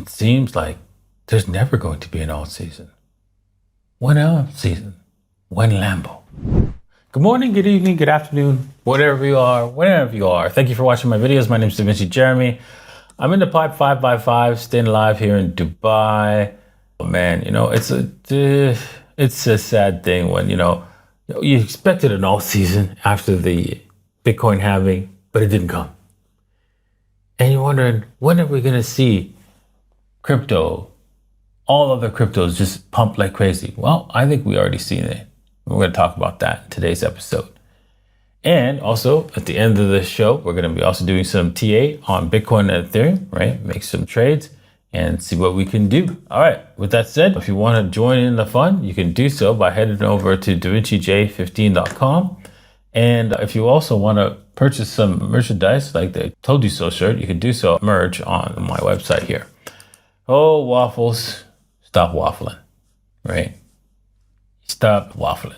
It seems like there's never going to be an alt season. When alt season? When Lambo? Good morning, good evening, good afternoon, whatever you are, wherever you are. Thank you for watching my videos. My name is Da Vinci Jeremy. I'm in the pipe 5x5, staying alive here in Dubai. Oh, man, it's a sad thing when, you expected an alt season after the Bitcoin halving, but it didn't come. And you're wondering, when are we going to see crypto, all other cryptos just pump like crazy? Well, I think we already seen it. We're going to talk about that in today's episode. And also, at the end of the show, we're going to be also doing some TA on Bitcoin and Ethereum, right? Make some trades and see what we can do. All right. With that said, if you want to join in the fun, you can do so by heading over to davincij15.com. And if you also want to purchase some merchandise like the Told You So shirt, you can do so merch on my website here. Oh, waffles, stop waffling, right? Stop waffling.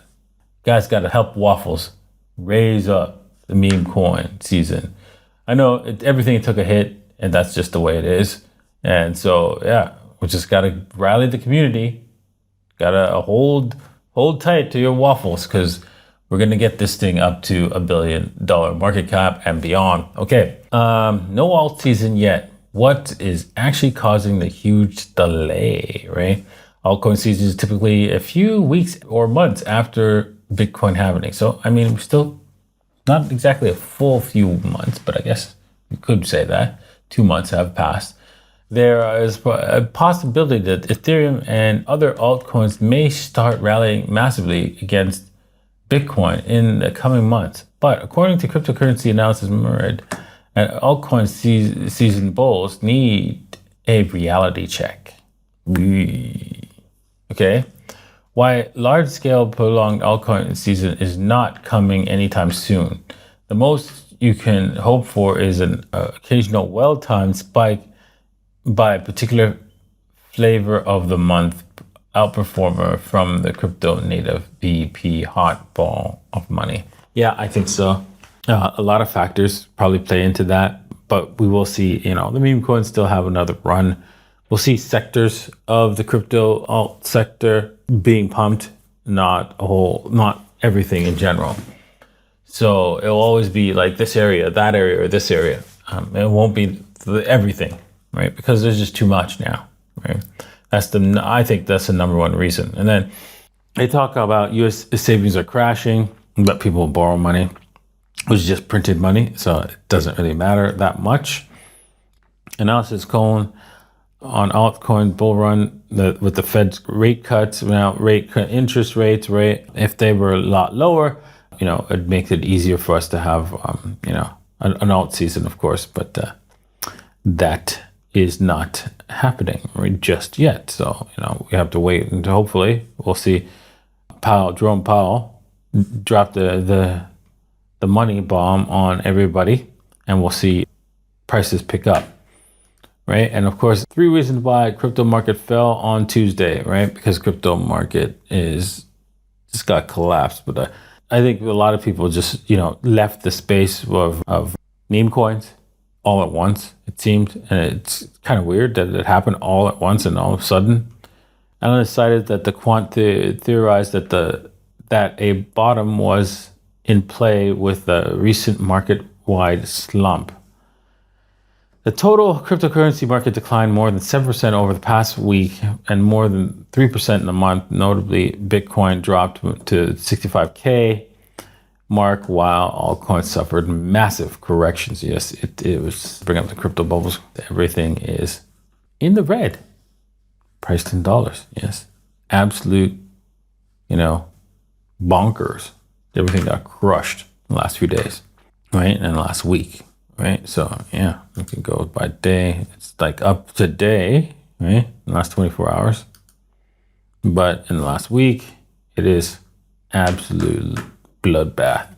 Guys got to help waffles raise up the meme coin season. I know everything took a hit, and that's just the way it is. And so, yeah, we just got to rally the community. Got to hold tight to your waffles, because we're going to get this thing up to $1 billion market cap and beyond. Okay, no alt season yet. What is actually causing the huge delay, right? Altcoin season is typically a few weeks or months after Bitcoin halving. So, I mean, we're still not exactly a full few months, but I guess you could say that 2 months have passed. There is a possibility that Ethereum and other altcoins may start rallying massively against Bitcoin in the coming months. But according to cryptocurrency analysis Murid, altcoin season bulls need a reality check. Okay? Why large-scale prolonged altcoin season is not coming anytime soon. The most you can hope for is an occasional well-timed spike by a particular flavor of the month outperformer from the crypto native BP hot ball of money. Yeah, I think so. A lot of factors probably play into that, but we will see, the meme coins still have another run. We'll see sectors of the crypto alt sector being pumped, not everything in general. So it'll always be like this area, that area, or this area. It won't be everything, right? Because there's just too much now, right? I think that's the number one reason. And then they talk about U.S. savings are crashing, but people borrow money, which is just printed money, so it doesn't really matter that much. Analysis colon on altcoin bull run with the Fed's rate cuts, interest rates, right? If they were a lot lower, it'd make it easier for us to have, an alt season, of course, but that is not happening right just yet. So, we have to wait, and hopefully we'll see Jerome Powell drop the money bomb on everybody, and we'll see prices pick up, right? And of course, 3 reasons why crypto market fell on Tuesday, right? Because crypto market just got collapsed. But I think a lot of people just, left the space of meme coins all at once, it seemed. And it's kind of weird that it happened all at once and all of a sudden. Analysts cited that the quant theorized that a bottom was in play with the recent market-wide slump. The total cryptocurrency market declined more than 7% over the past week and more than 3% in a month. Notably, Bitcoin dropped to 65K mark while altcoins suffered massive corrections. Yes, it was bringing up the crypto bubbles. Everything is in the red, priced in dollars. Yes, absolute, bonkers. Everything got crushed in the last few days, right? And last week, right? So, yeah, we can go by day. It's like up today, right? In the last 24 hours. But in the last week, it is absolute bloodbath.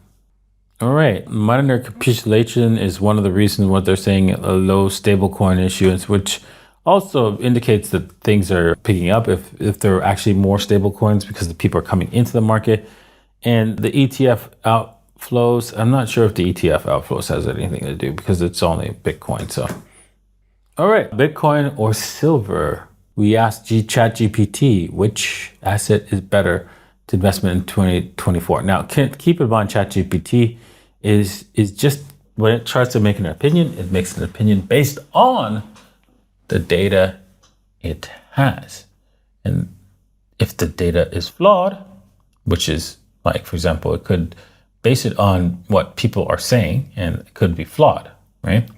All right. Monetary capitulation is one of the reasons what they're saying a low stablecoin issuance, which also indicates that things are picking up if there are actually more stablecoins because the people are coming into the market. And the ETF outflows, I'm not sure if the ETF outflows has anything to do because it's only Bitcoin. So All right, Bitcoin or silver? We asked ChatGPT which asset is better to investment in 2024. Now, keep in mind, ChatGPT is just when it tries to make an opinion, it makes an opinion based on the data it has. And if the data is flawed, which is like, for example, it could base it on what people are saying and it could be flawed, right?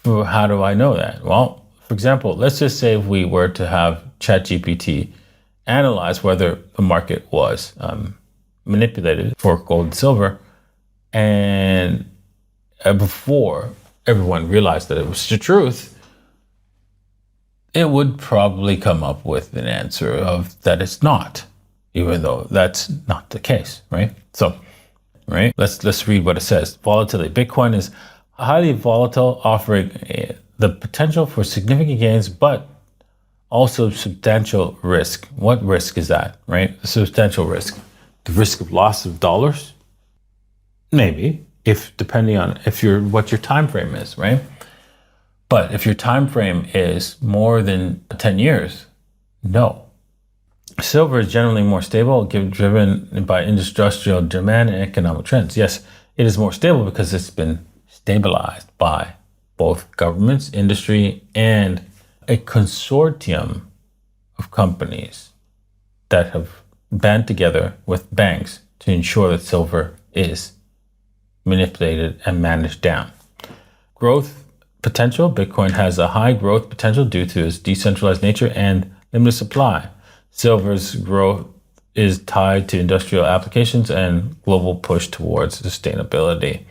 How do I know that? Well, for example, let's just say if we were to have ChatGPT analyze whether the market was manipulated for gold and silver, and before everyone realized that it was the truth, it would probably come up with an answer of that it's not, even though that's not the case, right? So, right, let's read what it says. Volatility. Bitcoin is highly volatile, offering the potential for significant gains, but also substantial risk. What risk is that, right? A substantial risk. The risk of loss of dollars? Maybe, if depending on what your time frame is, right? But if your time frame is more than 10 years, no. Silver is generally more stable, driven by industrial demand and economic trends. Yes, it is more stable because it's been stabilized by both governments, industry, and a consortium of companies that have band together with banks to ensure that silver is manipulated and managed down. Growth potential. Bitcoin has a high growth potential due to its decentralized nature and limited supply. Silver's growth is tied to industrial applications and global push towards sustainability.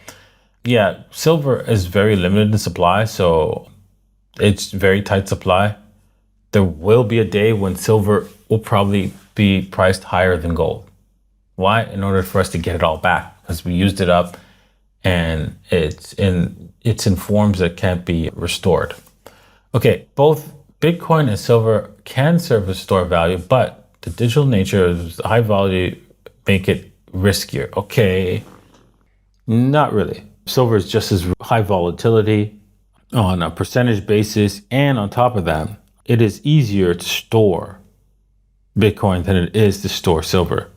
Yeah, silver is very limited in supply, so it's very tight supply. There will be a day when silver will probably be priced higher than gold. Why? In order for us to get it all back, because we used it up and it's in forms that can't be restored. Okay, both Bitcoin and silver can serve as store value, but the digital nature of the high value make it riskier. Okay, not really. Silver is just as high volatility on a percentage basis, and on top of that, it is easier to store Bitcoin than it is to store silver.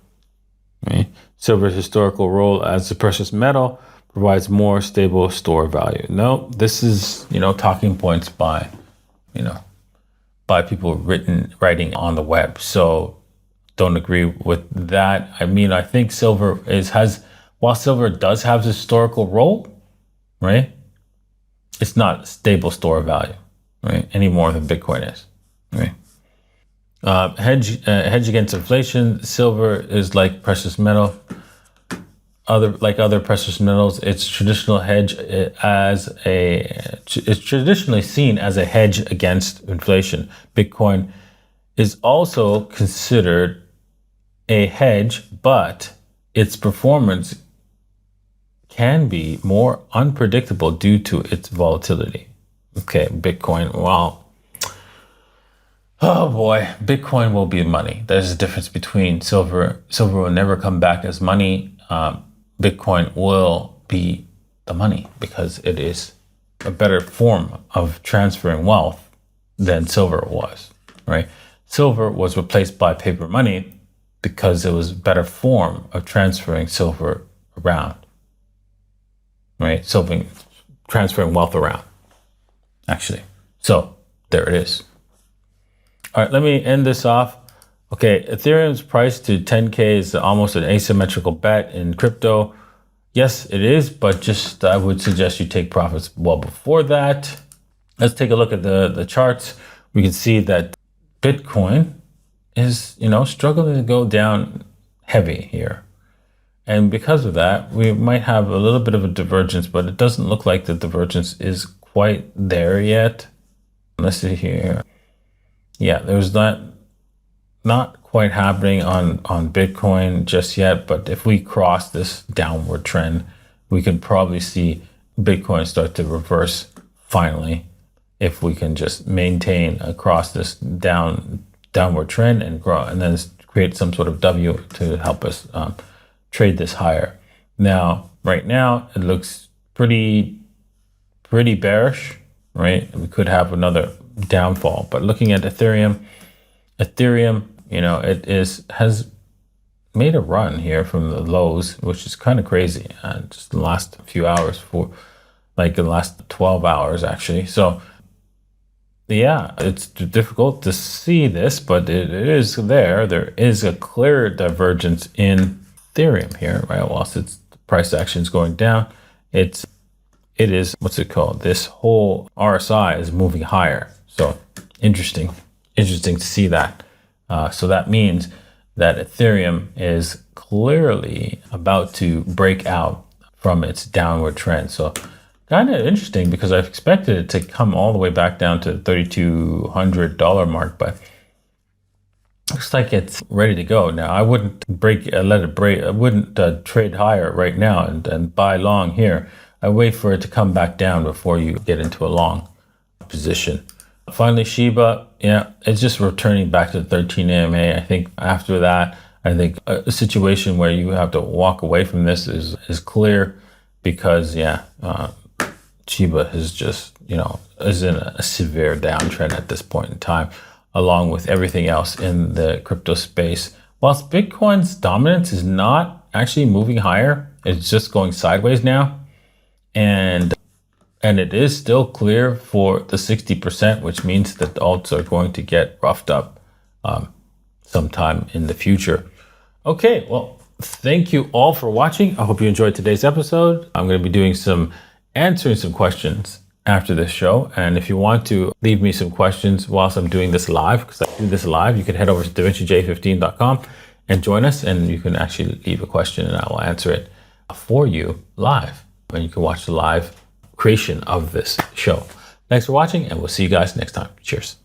Right? Silver's historical role as a precious metal provides more stable store value. No, this is, talking points by people writing on the web. So don't agree with that. I mean, I think silver while silver does have a historical role, right? It's not stable store value, right? Any more than Bitcoin is, right? Hedge against inflation. Silver is like precious metal. Other precious metals, it's traditionally seen as a hedge against inflation. Bitcoin is also considered a hedge, but its performance can be more unpredictable due to its volatility. Okay, Bitcoin, wow. Oh boy, Bitcoin will be money. There's a difference between silver. Silver will never come back as money. Bitcoin will be the money because it is a better form of transferring wealth than silver was, right? Silver was replaced by paper money because it was a better form of transferring silver around, right? Silver transferring wealth around, actually. So there it is. All right, let me end this off. Okay, Ethereum's price to 10K is almost an asymmetrical bet in crypto. Yes, it is, but I would suggest you take profits well before that. Let's take a look at the charts. We can see that Bitcoin is, struggling to go down heavy here. And because of that, we might have a little bit of a divergence, but it doesn't look like the divergence is quite there yet. Let's see here. Yeah, there's not quite happening on Bitcoin just yet, but if we cross this downward trend, we can probably see Bitcoin start to reverse finally, if we can just maintain across this downward trend and grow, and then create some sort of W to help us trade this higher. Now, right now, it looks pretty bearish, right? We could have another downfall. But looking at Ethereum, you know, has made a run here from the lows, which is kind of crazy. Just in the last few hours, for like in the last 12 hours, actually. So yeah, it's difficult to see this, but it is there. There is a clear divergence in Ethereum here, right? Whilst its price action is going down, it is, what's it called? This whole RSI is moving higher. So interesting to see that. So that means that Ethereum is clearly about to break out from its downward trend. So kind of interesting, because I've expected it to come all the way back down to the $3,200 mark, but looks like it's ready to go. Now, I wouldn't let it break. I wouldn't trade higher right now and buy long here. I wait for it to come back down before you get into a long position. Finally, Shiba, yeah, it's just returning back to the 13 AMA. I think after that, I think a situation where you have to walk away from this is clear, because Shiba is just, you know, is in a severe downtrend at this point in time, along with everything else in the crypto space. Whilst Bitcoin's dominance is not actually moving higher, it's just going sideways now. And it is still clear for the 60%, which means that the alts are going to get roughed up sometime in the future. Okay, well, thank you all for watching. I hope you enjoyed today's episode. I'm going to be answering some questions after this show. And if you want to leave me some questions whilst I'm doing this live, because I do this live, you can head over to davincej15.com and join us, and you can actually leave a question and I will answer it for you live. And you can watch the live creation of this show. Thanks for watching, and we'll see you guys next time. Cheers.